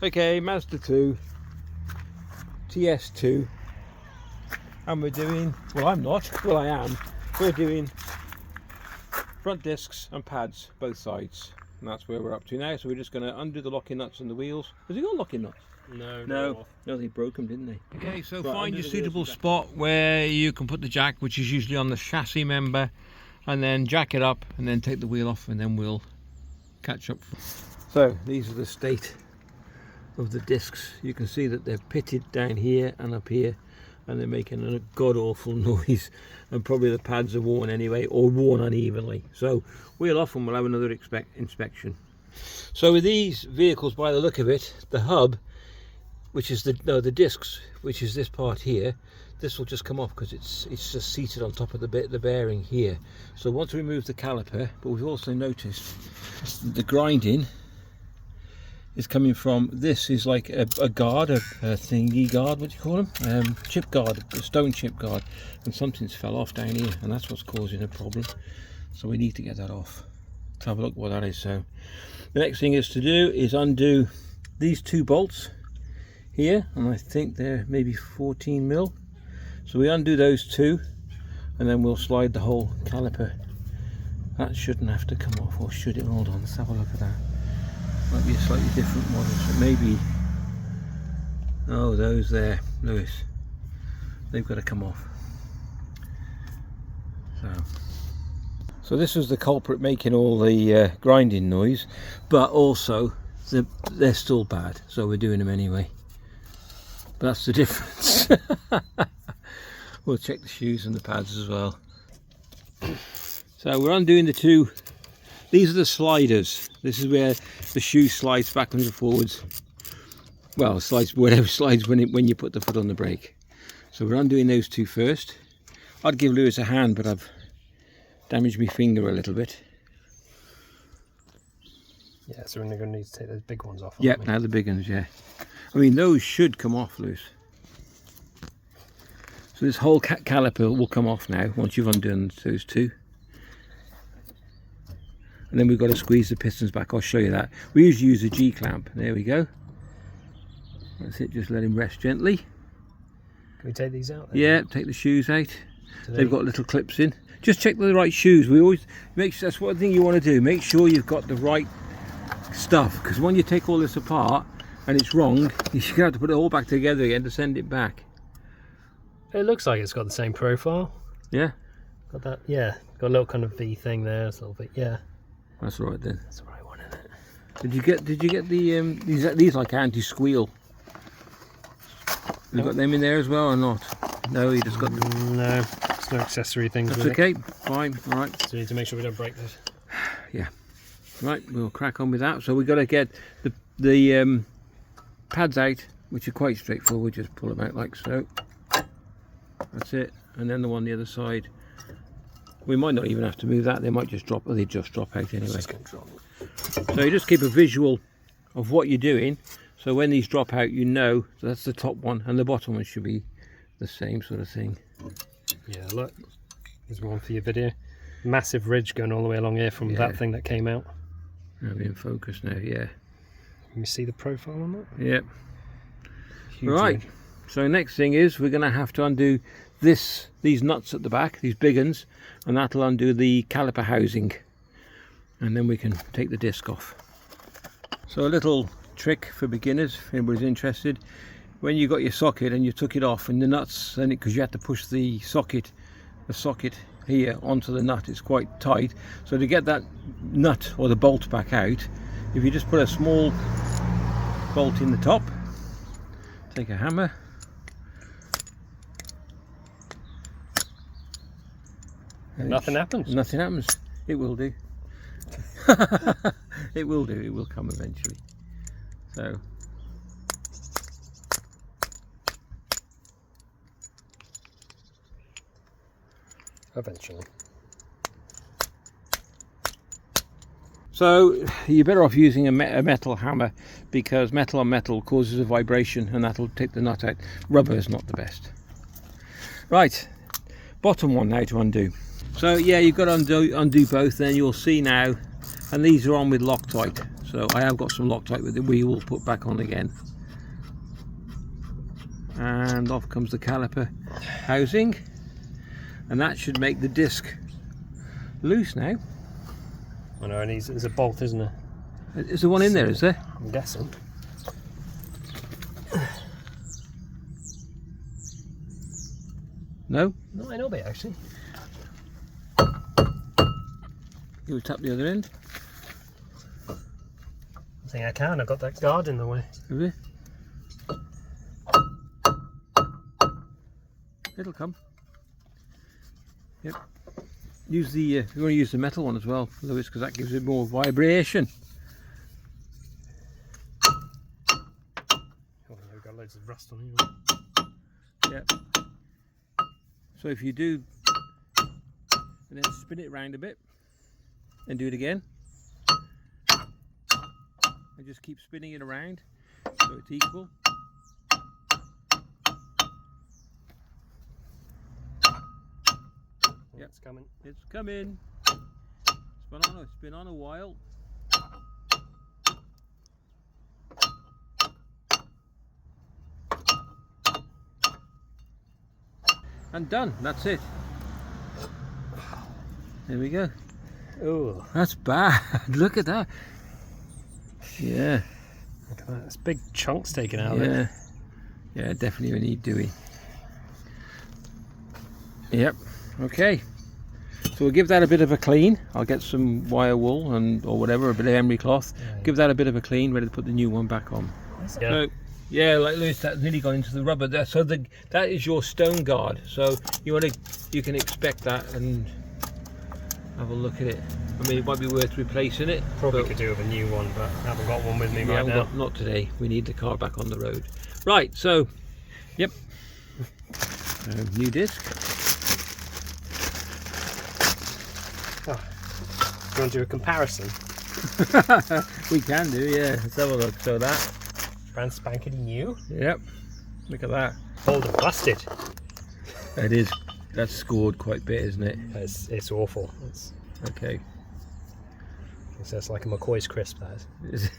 Okay, Mazda 2, TS2, and we're doing, well I'm not, well I am, we're doing front discs and pads, both sides. And that's where we're up to now, so we're just going to undo the locking nuts on the wheels. Has he got locking nuts? No, they broke them, didn't they? Okay, so right, find your suitable spot where you can put the jack, which is usually on the chassis member, and then jack it up and then take the wheel off, and then we'll catch up. So these are the state of the discs. You can see that they're pitted down here and up here, and they're making a god-awful noise, and probably the pads are worn anyway, or worn unevenly. So wheel off and we'll have another inspection. So with these vehicles, by the look of it, the hub, which is the discs, which is this part here, this will just come off because it's just seated on top of the bearing here. So once we remove the caliper, but we've also noticed the grinding is coming from, this is like a guard, a thingy guard, what do you call them? Chip guard, a stone chip guard, and something's fell off down here, and that's what's causing a problem. So we need to get that off. Let's have a look what that is. So the next thing is to do is undo these two bolts here, and I think they're maybe 14 mil. So we undo those two, and then we'll slide the whole caliper. That shouldn't have to come off, or should it? Hold on, let's have a look at that. Might be a slightly different model, so maybe, oh, those there, Lewis, they've got to come off. So this is the culprit making all the grinding noise, but also they're still bad, so we're doing them anyway. But that's the difference. We'll check the shoes and the pads as well. So we're undoing the two. These are the sliders. This is where the shoe slides backwards and forwards. Well, slides, whatever slides when you put the foot on the brake. So we're undoing those two first. I'd give Lewis a hand, but I've damaged my finger a little bit. Yeah, so we're going to need to take those big ones off. Yeah, now the big ones, yeah. I mean, those should come off, Lewis. So this whole caliper will come off now once you've undone those two. And then we've got to squeeze the pistons back. I'll show you that. We usually use a G-clamp. There we go. That's it, just let him rest gently. Can we take these out then? Yeah, take the shoes out. They've got little clips in. Just check the right shoes. We always make sure, that's one thing you want to do. Make sure you've got the right stuff, because when you take all this apart and it's wrong, you're going to have to put it all back together again to send it back. It looks like it's got the same profile. Yeah. Got that, yeah. Got a little kind of V thing there, a little bit, yeah. That's all right then. That's the right one, isn't it? Did you get the these like anti-squeal? You got them in there as well or not? No, you just got them. No, it's no accessory things. That's really. okay, fine, all right. So we need to make sure we don't break this. Yeah. Right, we'll crack on with that. So we've got to get the pads out, which are quite straightforward. Just pull them out like so. That's it. And then the one on the other side. We might not even have to move that. They might just drop. Or they just drop out anyway. So you just keep a visual of what you're doing. So when these drop out, you know that's the top one, and the bottom one should be the same sort of thing. Yeah, look. There's one for your video. Massive ridge going all the way along here from that thing that came out. I'll be in focus now, yeah. Can you see the profile on that? Yep. Huge right. ridge. So next thing is we're going to have to undo these nuts at the back, these big ones, and that'll undo the caliper housing, and then we can take the disc off. So a little trick for beginners, if anybody's interested. When you got your socket and you took it off and the nuts, then because you had to push the socket here onto the nut, it's quite tight. So to get that nut or the bolt back out, if you just put a small bolt in the top, take a hammer, nothing happens. Nothing happens. It will do. It will do. It will come eventually. So eventually. So you're better off using a metal hammer, because metal on metal causes a vibration and that'll take the nut out. Rubber is not the best. Right, bottom one now to undo. So yeah, you've got to undo both, then you'll see now, and these are on with Loctite. So So I have got some Loctite with it, we will put back on again. And off comes the caliper housing, and that should make the disc loose now. I know, and there's a bolt, isn't there? Is there one in there, is there? I'm guessing. No? No, I know bit actually. You tap the other end. I think I can, I've got that guard in the way. Have you? It'll come. Yep. Use the you want to use the metal one as well, Lewis, because that gives it more vibration. Oh, I've got loads of rust on it. Yep. So if you do, and then spin it around a bit, and do it again, and just keep spinning it around so it's equal. Yep, it's coming. It's coming. It's been on a while. And done. That's it. There we go. Oh, That's bad. Look at that. Yeah. look at that. There's big chunks taken out of Yeah. it. Yeah, definitely need doing. Yep. Okay. So we'll give that a bit of a clean. I'll get some wire wool or whatever, a bit of emery cloth. Yeah. Give that a bit of a clean, ready to put the new one back on. Yeah. So, yeah, like Lewis, that's nearly gone into the rubber there. So that is your stone guard. So you can expect that and have a look at it. I mean, it might be worth replacing it. Probably but could do with a new one, but I haven't got one with me we right haven't now. got- not today. We need the car back on the road. Right. So, yep. New disc. Oh. Do you want to do a comparison? We can do, yeah. Let's have a look. So that. Brand spankety new. Yep. Look at that. Old and busted. It is. That's scored quite a bit, isn't it? It's awful. It's Okay. like a McCoy's crisp, that is.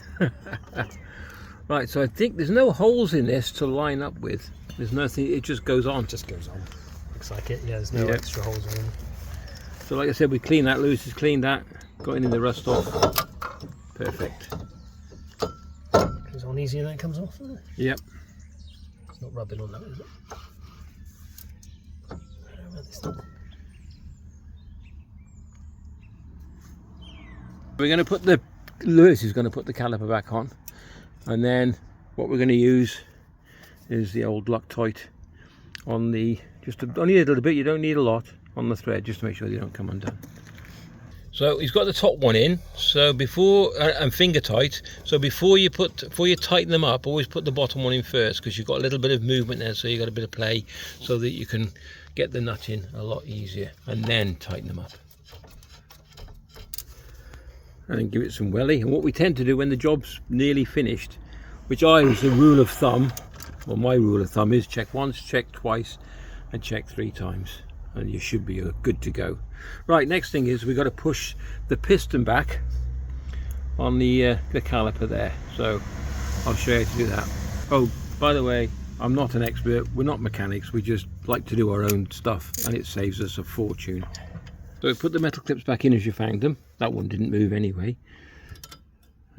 Right, so I think there's no holes in this to line up with. There's nothing, it just goes on. It just goes on. Looks like it. Yeah, there's no Yeah. extra holes in it. So like I said, we cleaned that, Lewis has cleaned that, got any of the rust off. Perfect. Goes on easier than it comes off, isn't it? Yep. It's not rubbing on that, is it? I don't know this thing. We're going to put Lewis is going to put the caliper back on, and then what we're going to use is the old Loctite on the, only a little bit, you don't need a lot, on the thread, just to make sure they don't come undone. So he's got the top one in, so before, and finger tight, so before you tighten them up, always put the bottom one in first, because you've got a little bit of movement there, so you've got a bit of play, so that you can get the nut in a lot easier, and then tighten them up. And then give it some welly. And what we tend to do when the job's nearly finished, which is a rule of thumb, well, my rule of thumb is check once, check twice, and check 3 times, and you should be good to go. Right, next thing is we've got to push the piston back on the caliper there. So I'll show you how to do that. Oh, by the way, I'm not an expert. We're not mechanics. We just like to do our own stuff, and it saves us a fortune. So put the metal clips back in as you found them. That one didn't move anyway.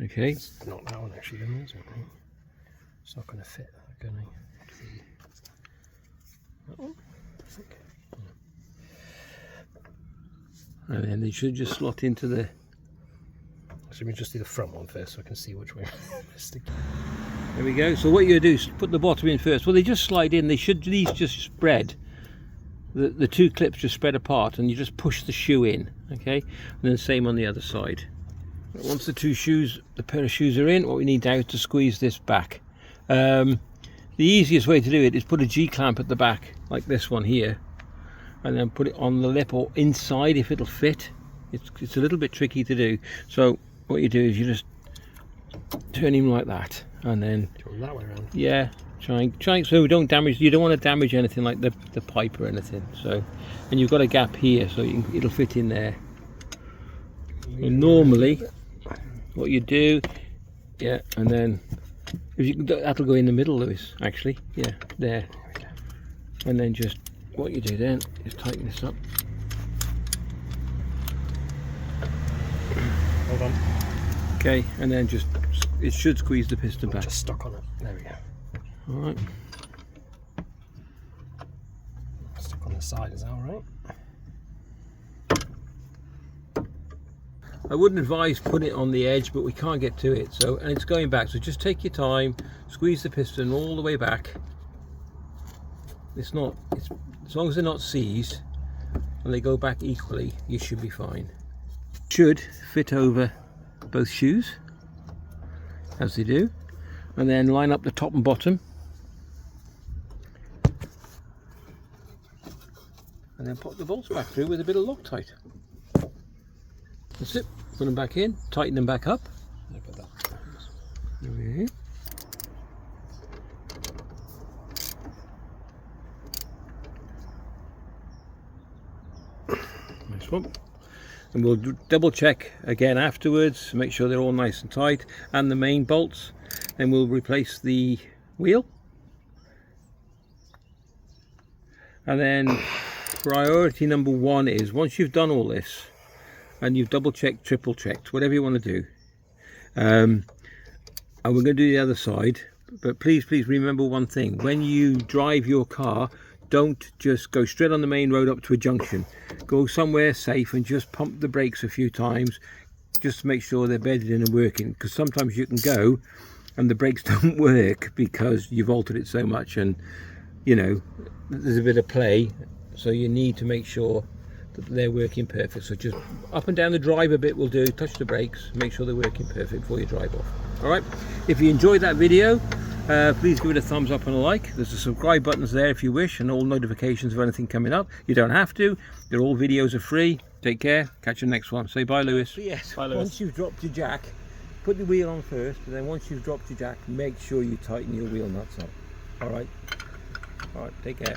Okay. It's not that one actually, then, is it? It's not going to fit, going to. That one? I think. And then they should just slot into the. Let me just do the front one first so I can see which way I'm sticking. There we go. So what you're going to do is put the bottom in first. Well, they just slide in. These just spread. The 2 clips just spread apart, and you just push the shoe in, okay? And then same on the other side. Once the pair of shoes are in, what we need now is to squeeze this back. The easiest way to do it is put a G-clamp at the back, like this one here, and then put it on the lip or inside if it'll fit. It's a little bit tricky to do. So what you do is you just turn him like that, and then that way around. Yeah. Trying so we don't damage. You don't want to damage anything like the pipe or anything. So, and you've got a gap here, so it'll fit in there. And normally, what you do Yeah, and then if you can, that'll go in the middle, Lewis. Actually, yeah, there. And then just what you do then is tighten this up. Hold on. Okay, and then just it should squeeze the piston back. Just stuck on it. There we go. All right. Stuck on the side. Is that all right? I wouldn't advise putting it on the edge, but we can't get to it. So, and it's going back. So just take your time, squeeze the piston all the way back. It's not. It's as long as they're not seized and they go back equally, you should be fine. Should fit over both shoes as they do, and then line up the top and bottom, and then put the bolts back through with a bit of Loctite. That's it. Put them back in, tighten them back up. Look at that. Okay. Nice one. And we'll double check again afterwards, make sure they're all nice and tight, and the main bolts. Then we'll replace the wheel. And then priority number one is, once you've done all this and you've double checked, triple checked, whatever you want to do, and we're going to do the other side, but please remember one thing: when you drive your car, don't just go straight on the main road up to a junction. Go somewhere safe and just pump the brakes a few times, just to make sure they're bedded in and working, because sometimes you can go and the brakes don't work because you've altered it so much, and you know there's a bit of play, so you need to make sure that they're working perfect. So just up and down the drive a bit will do, touch the brakes, make sure they're working perfect before you drive off. Alright, if you enjoyed that video, please give it a thumbs up and a like. There's the subscribe buttons there if you wish, and all notifications of anything coming up. You don't have to, they're all videos are free. Take care, catch you next one. Say bye, Lewis. Yes, bye, Lewis. Once you've dropped your jack, put the wheel on first, and then once you've dropped your jack, make sure you tighten your wheel nuts up. Alright, take care.